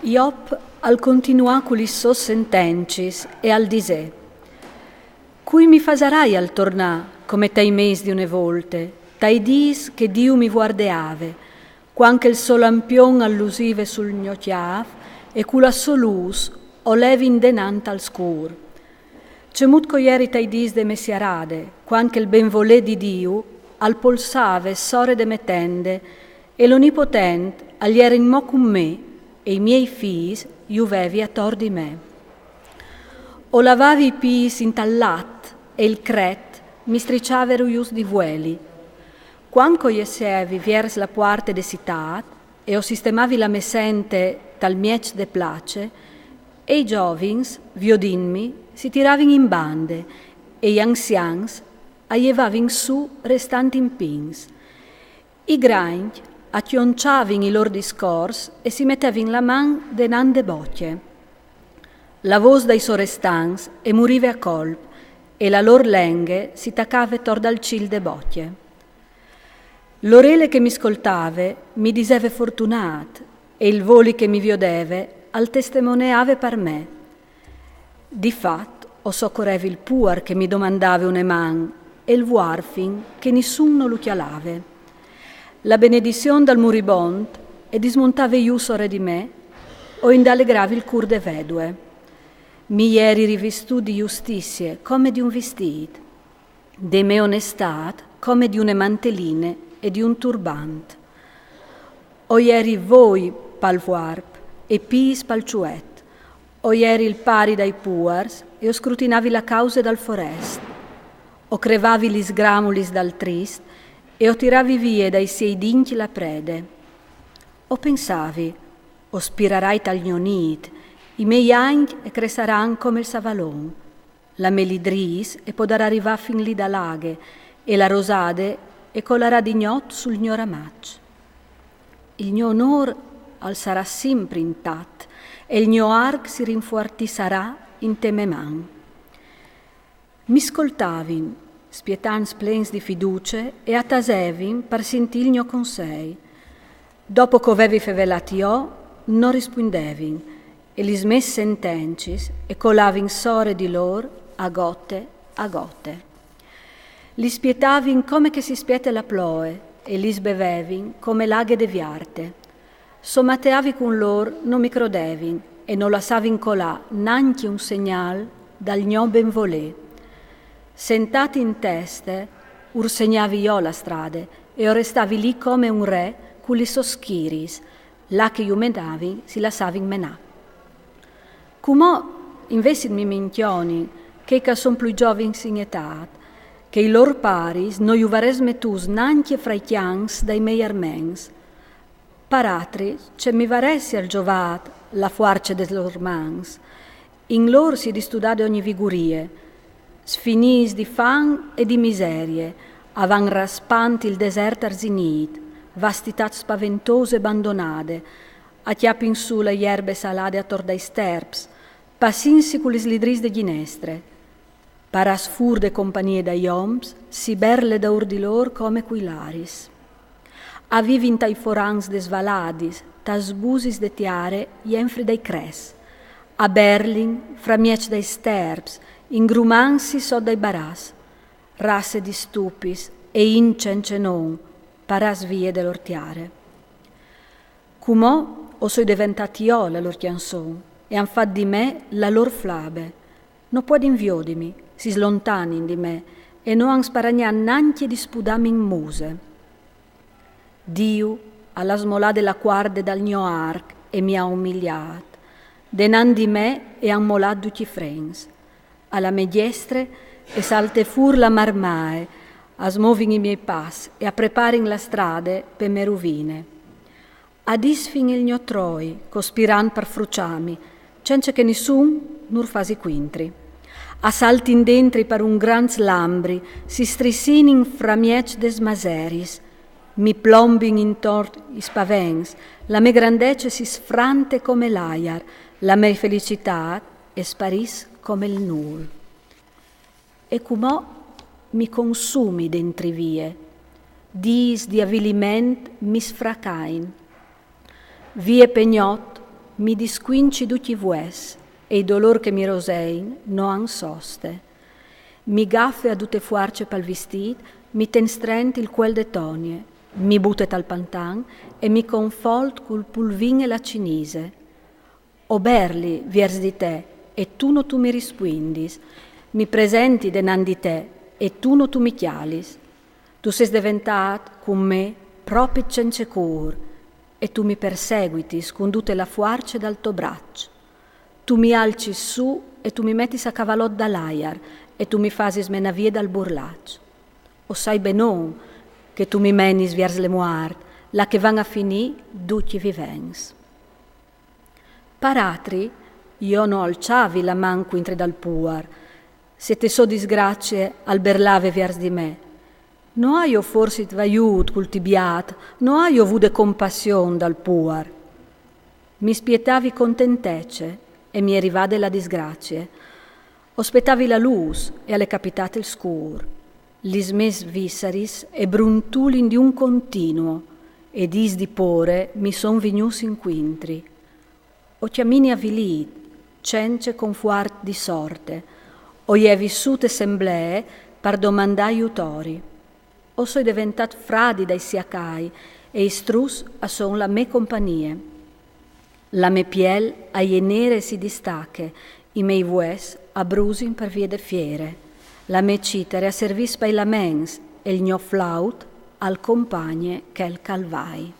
Iop al continuaculis sos sentencis e al disè: cui mi fasarai al tornà, come tai mes di une volte, tai dis che Dio mi guardeave, quanche il sol lampion allusive sul mio chiav, e cula solus o levin denant al scur. Cemut coieri tai dis de messiarade, quanche il benvolè di Dio al polsave sore de metende, e l'onipotent agliera in mo con me, e i miei fis iuvevi a tor di me. O lavavi i pis in tallat, e il cret mi striciavero ius di vueli. Quanco iesevi viers la puarte de citat, e o sistemavi la mesente tal miec de place, e i giovins, viodinmi, si tiravin in bande, e gli anzians aievavin su restanti in pins. I granch accionciavin i lor discors e si mettevin la man denan de bocce. La vos dai sorestans e murive a colp, e la lor lenghe si tacave tor dal cil de bocce. L'orele che mi scoltave mi diseve fortunat, e il voli che mi viodeve al testimoneave par me. Di fat o soccorrevi il puar che mi domandave un eman, e il vuarfin che nessuno lo chialave. La benedizion dal muribond e dismontave iusore di me, o indallegravi il cur de vedue. Mi ieri rivestù di giustizie come di un vestit, de me onestat come di une manteline e di un turbant. O ieri voi pal vuarp e pis pal ciuet, o ieri il pari dai puars e o scrutinavi la cause dal forest, o crevavi li sgramulis dal trist e o tiravi vie dai sei dinchi la prede. O pensavi, o spirarai tal gnonit, i miei anghi e cresceran come il savalon, la melidris e potrà arrivare fin lì da laghe, e la rosade e colarà di gnot sul gno ramac. Il mio onor al sarà sempre intat, e il mio arc si rinforti sarà in tememan. Mi scoltavin, spietans plens di fiducie, e attasevin per sentir il mio consei. Dopo che avevi fevelati io, non rispondevin, e li smes sentencis, e colavin sore di lor a gote a gote. Li spietavin come che si spiete la ploe, e li sbevevin come laghe de viarte. Somateavi con lor, non mi crodevin, e non lasavin colà nanchi un segnal dal gno benvolè. Sentati in teste, ursegnavi io la strade, e o restavi lì come un re cu li soschiris, là che io menavi si lasavin menà. Cumò investit mi minchioni, che son più giovins in etat, che i lor paris no iuvares metus nanchi fra i chians dai mei armens. Paratri, ce mi varessi al giovat la fuarce des lor mans, in lor si distudade ogni vigurie, sfinis di fan e di miserie, avan raspanti il desert arsinit, vastitat spaventose abbandonade, a chiappin su le ierbe salade a tor dai sterps, passinsi cu lis lidris de ginestre, paras fur de compagnie da ioms, si berle da ur di lor come quilaris. Avivin tai forans des valadis, tas busis de tiare, jenfri dai cres, a Berlin, fra miec dai sterps, ingrumansi so dai baras, rasse di stupis e incence non, paras vie dell'ortiare. Cumò o soi diventati io la lor chianson, e han fat di me la lor flabe. No può inviodimi, si slontanin di me, e no han sparagnan nanchi di spudami in muse. Dio, alla smolà della guarde dal mio arc, e mi ha umiliat, denan di me e han molat duci frens. Alla me diestre e salte fur la marmae, a smovin i miei pas e a preparin la strade per me ruvine. Ad isfin il mio troi, cospiran per fruciami, cence che nessun nur fasi quintri. A saltin dentri per un gran slambri, si strissinin fra miec des maseris, mi plombin intort i spavens, la me grandece si sfrante come l'aiar, la me felicità e sparis come il nul. E cumò mi consumi dentri vie, dis di avviliment mi sfracain. Vie pegnot mi disquinci duci vues, e i dolor che mi rosein no han soste. Mi gaffe a dute fuarce pal vestit, mi ten strent il quel de tonie, mi butet al pantan e mi confolt col pulvin e la cinise. Oberli viers di te, e tu no tu mi risquindis, mi presenti denan di te, e tu no tu mi chialis. Tu sei diventat con me proprio cence cur, e tu mi perseguitis con tutte la fuarce dal tuo braccio. Tu mi alci su e tu mi mettis a cavalot dall'aiar e tu mi fasis mena vie dal burlaccio. O sai benon che tu mi menis viers le muart, la che van a finì duci vivens. Paratri, io no alciavi la manco intre dal puar, se te so disgrazie al berlave viers di me. No hai io forse tvaiut cultibiat, no hai io vude compassion dal puar. Mi spietavi contentece e mi arrivade la disgrazie. Ospettavi la luz e alle capitate il scur. Lis mes visseris e bruntulin di un continuo, ed is di pore mi son vignus inquintri. O chiamini avvilit, cence con fuart di sorte, o je vissute semblee par domandai utori. O soi diventat fradi dai siacai e istrus a son la me compagnie. La me piel a je nere si distache, i mei vues a brusin per vie de fiere. La me citere a servis per la mens e il gno flaut al compagne che il calvai.